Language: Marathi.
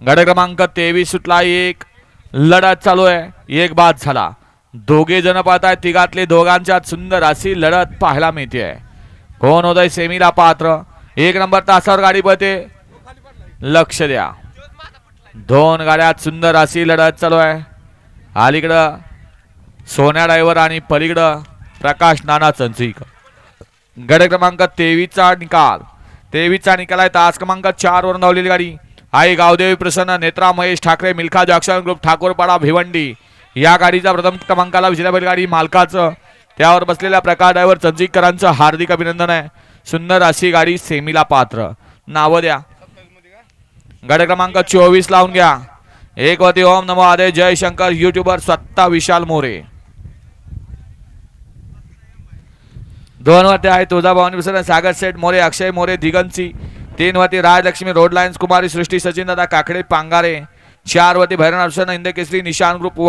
गट क्रमांक 23 सुटला एक. लढत चालू आहे, एक बाद झाला. दोघे जण पाहताय, तिघातले दोघांच्यात सुंदर अशी लढत पाहायला मिळते. कोण होतंय सेमीला पात्र? 1 नंबर तासावर गाडी पळते, लक्ष द्या. 2 गाड्यात सुंदर अशी लढत चालू आहे. अलीकडं सोन्या ड्रायव्हर आणि पलीकडं प्रकाश नाना चंचीक. गट क्रमांक 23 चा निकाल. 23 चा निकाल आहे. तास क्रमांक 4 वरून धावलेली गाडी आई गावदेवी प्रसन्न, नेत्रा महेश ठाकरे, मिल्खा जॅक्सन ग्रुप, ठाकूरपाडा भिवंडी या गाडीचा प्रथम क्रमांकाला विजेता बैलगाडी मालकाचं, त्यावर बसलेल्या प्रकाश ड्रायव्हर चंचीकरांचं हार्दिक अभिनंदन आहे. सुंदर अशी गाडी सेमीला पात्र. नाव द्या. गट क्रमांक 24 लावून घ्या. 1 वरती ओम नमो आदे जयशंकर, युट्यूबर स्वतः विशाल मोरे. 2 वरती आहे तुळजाभवानी प्रसन्न, सागर सेठ मोरे, अक्षय मोरे, दिगंची. 3 वरती राजलक्ष्मी, रोड लाईन्स कुमारी, सृष्टी सचिन दादा काकडे पांगारे. 4 वरती भैरवनाथ प्रसन्न, इंदकेसरी, निशान ग्रुप,